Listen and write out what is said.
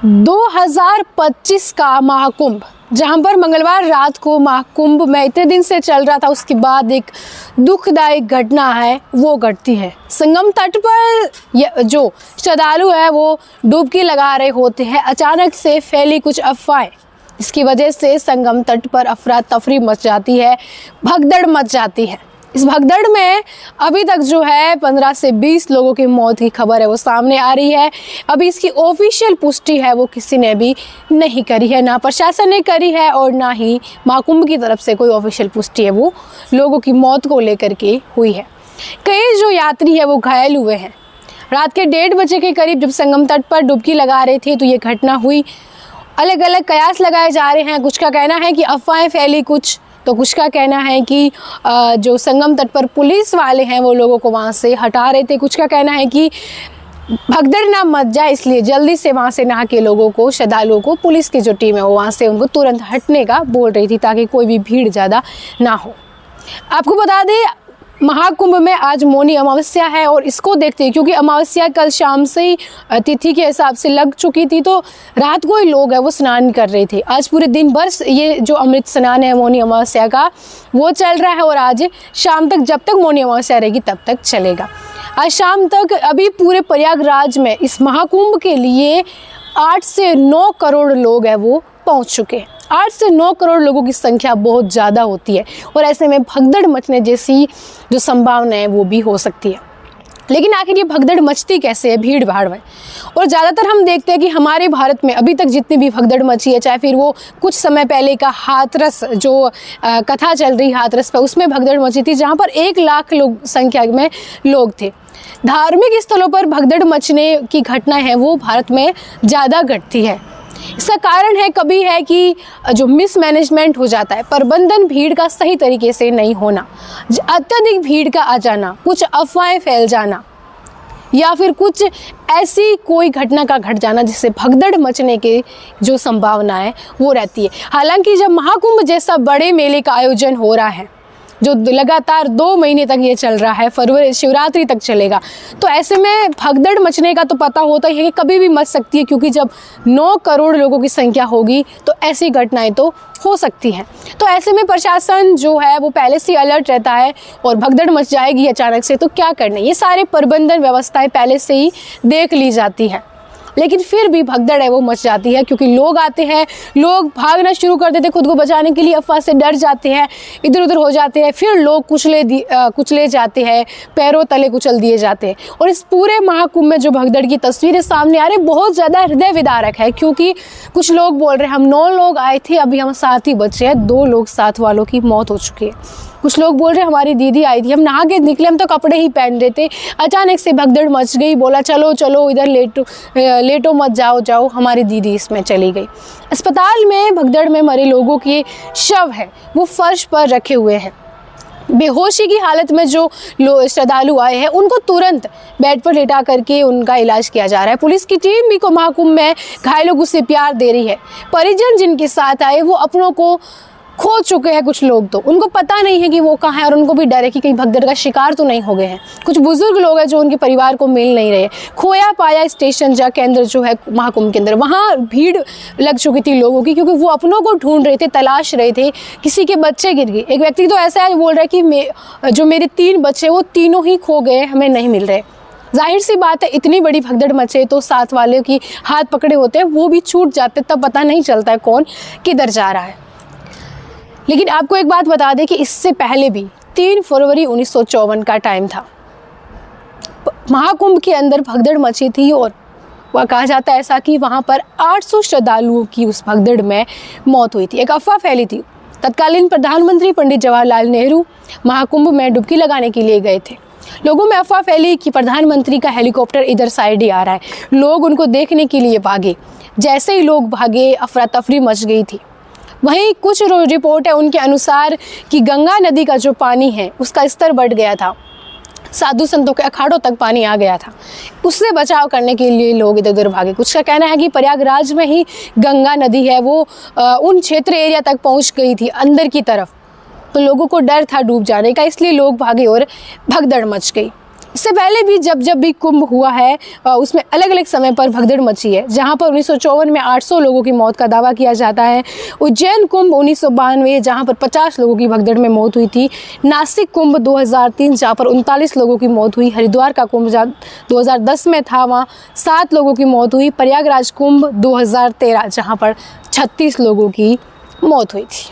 2025 का महाकुंभ, जहां पर मंगलवार रात को महाकुंभ में इतने दिन से चल रहा था, उसके बाद एक दुखदायक घटना है वो घटती है। संगम तट पर जो श्रद्धालु है वो डुबकी लगा रहे होते हैं, अचानक से फैली कुछ अफवाहें, इसकी वजह से संगम तट पर अफरा तफरी मच जाती है, भगदड़ मच जाती है। इस भगदड़ में अभी तक जो है 15 से 20 लोगों की मौत की खबर है वो सामने आ रही है। अभी इसकी ऑफिशियल पुष्टि है वो किसी ने भी नहीं करी है, ना प्रशासन ने करी है और ना ही महाकुंभ की तरफ से कोई ऑफिशियल पुष्टि है वो लोगों की मौत को लेकर के हुई है। कई जो यात्री है वो घायल हुए हैं। रात के 1:30 बजे के करीब जब संगम तट पर डुबकी लगा रहे थे तो ये घटना हुई। अलग अलग कयास लगाए जा रहे हैं। कुछ का कहना है कि अफवाहें फैली, कुछ का कहना है कि जो संगम तट पर पुलिस वाले हैं वो लोगों को वहाँ से हटा रहे थे। कुछ का कहना है कि भगदड़ ना मच जाए इसलिए जल्दी से वहाँ से नहा के लोगों को, श्रद्धालुओं को, पुलिस की जो टीम है वो वहाँ से उनको तुरंत हटने का बोल रही थी ताकि कोई भी भीड़ ज़्यादा ना हो। आपको बता दें महाकुंभ में आज मौनी अमावस्या है और इसको देखते हैं क्योंकि अमावस्या कल शाम से ही तिथि के हिसाब से लग चुकी थी, तो रात को ही लोग है वो स्नान कर रहे थे। आज पूरे दिन भर ये जो अमृत स्नान है मौनी अमावस्या का वो चल रहा है और आज शाम तक, जब तक मौनी अमावस्या रहेगी तब तक चलेगा। आज शाम तक अभी पूरे प्रयागराज में इस महाकुंभ के लिए 8 से 9 करोड़ लोग है वो पहुँच चुके हैं। 8 से 9 करोड़ लोगों की संख्या बहुत ज़्यादा होती है और ऐसे में भगदड़ मचने जैसी जो संभावना है वो भी हो सकती है। लेकिन आखिर ये भगदड़ मचती कैसे है भीड़ भाड़ में? और ज़्यादातर हम देखते हैं कि हमारे भारत में अभी तक जितनी भी भगदड़ मची है, चाहे फिर वो कुछ समय पहले का हाथरस जो कथा चल रही हाथरस पर, उसमें भगदड़ मची थी जहाँ पर 1 लाख लोग संख्या में लोग थे। धार्मिक स्थलों पर भगदड़ मचने की घटना है वो भारत में ज़्यादा घटती है। इसका कारण है कभी है कि जो मिसमैनेजमेंट हो जाता है, प्रबंधन भीड़ का सही तरीके से नहीं होना, अत्यधिक भीड़ का आ जाना, कुछ अफवाहें फैल जाना या फिर कुछ ऐसी कोई घटना का घट जाना जिससे भगदड़ मचने की जो संभावना है वो रहती है। हालांकि जब महाकुंभ जैसा बड़े मेले का आयोजन हो रहा है जो लगातार 2 महीने तक ये चल रहा है, फरवरी शिवरात्रि तक चलेगा, तो ऐसे में भगदड़ मचने का तो पता होता ही है कि कभी भी मच सकती है क्योंकि जब 9 करोड़ लोगों की संख्या होगी तो ऐसी घटनाएं तो हो सकती हैं। तो ऐसे में प्रशासन जो है वो पहले से अलर्ट रहता है और भगदड़ मच जाएगी अचानक से तो क्या करना है, ये सारे प्रबंधन व्यवस्थाएं पहले से ही देख ली जाती है। लेकिन फिर भी भगदड़ है वो मच जाती है क्योंकि लोग आते हैं, लोग भागना शुरू कर देते हैं खुद को बचाने के लिए, अफवाह से डर जाते हैं, इधर उधर हो जाते हैं, फिर लोग कुचले जाते हैं, पैरों तले कुचल दिए जाते हैं। और इस पूरे महाकुंभ में जो भगदड़ की तस्वीरें सामने आ रही बहुत ज़्यादा हृदय विदारक है क्योंकि कुछ लोग बोल रहे हैं हम 9 लोग आए थे, अभी हम 7 ही बचे हैं, 2 लोग साथ वालों की मौत हो चुकी है। कुछ लोग बोल रहे हमारी दीदी आई थी, हम नहा के निकले, हम तो कपड़े ही पहन रहे थे, अचानक से भगदड़ मच गई, बोला चलो चलो इधर लेटो मत, जाओ, हमारी दीदी इसमें चली गई। अस्पताल में भगदड़ में मरे लोगों के शव है वो फर्श पर रखे हुए हैं। बेहोशी की हालत में जो श्रद्धालु आए हैं उनको तुरंत बेड पर लेटा करके उनका इलाज किया जा रहा है। पुलिस की टीम भी को महाकुंभ में घायलों को से प्यार दे रही है। परिजन जिनके साथ आए वो अपनों को खो चुके हैं, कुछ लोग तो उनको पता नहीं है कि वो कहाँ है और उनको भी डर है कि कहीं भगदड़ का शिकार तो नहीं हो गए हैं। कुछ बुजुर्ग लोग हैं जो उनके परिवार को मिल नहीं रहे। खोया पाया स्टेशन जा केंद्र जो है महाकुंभ के अंदर, वहाँ भीड़ लग चुकी थी लोगों की क्योंकि वो अपनों को ढूंढ रहे थे, तलाश रहे थे। किसी के बच्चे गिर गए, एक व्यक्ति तो ऐसा है बोल रहा है कि जो मेरे 3 बच्चे वो तीनों ही खो गए, हमें नहीं मिल रहे। जाहिर सी बात है इतनी बड़ी भगदड़ मचे तो साथ वाले की हाथ पकड़े होते हैं वो भी छूट जाते, तब पता नहीं चलता है कौन किधर जा रहा है। लेकिन आपको एक बात बता दें कि इससे पहले भी 3 फरवरी 1954 का टाइम था, महाकुंभ के अंदर भगदड़ मची थी और वह कहा जाता है ऐसा कि वहाँ पर 800 श्रद्धालुओं की उस भगदड़ में मौत हुई थी। एक अफवाह फैली थी। तत्कालीन प्रधानमंत्री पंडित जवाहरलाल नेहरू महाकुंभ में डुबकी लगाने के लिए गए थे। लोगों में अफवाह फैली कि प्रधानमंत्री का हेलीकॉप्टर इधर साइड ही आ रहा है। लोग उनको देखने के लिए भागे। जैसे ही लोग भागे अफरा तफरी मच गई थी। वहीं कुछ रिपोर्ट है उनके अनुसार कि गंगा नदी का जो पानी है उसका स्तर बढ़ गया था, साधु संतों के अखाड़ों तक पानी आ गया था, उससे बचाव करने के लिए लोग इधर उधर भागे। कुछ का कहना है कि प्रयागराज में ही गंगा नदी है वो उन क्षेत्र एरिया तक पहुंच गई थी अंदर की तरफ, तो लोगों को डर था डूब जाने का, इसलिए लोग भागे और भगदड़ मच गई। इससे पहले भी जब जब भी कुंभ हुआ है उसमें अलग अलग समय पर भगदड़ मची है, जहां पर 1954 में 800 लोगों की मौत का दावा किया जाता है। उज्जैन कुंभ 1992 जहां पर 50 लोगों की भगदड़ में मौत हुई थी। नासिक कुंभ 2003 जहां पर 39 लोगों की मौत हुई। हरिद्वार का कुंभ 2010 में था, वहाँ 7 लोगों की मौत हुई। प्रयागराज कुंभ 2013 जहाँ पर 36 लोगों की मौत हुई थी।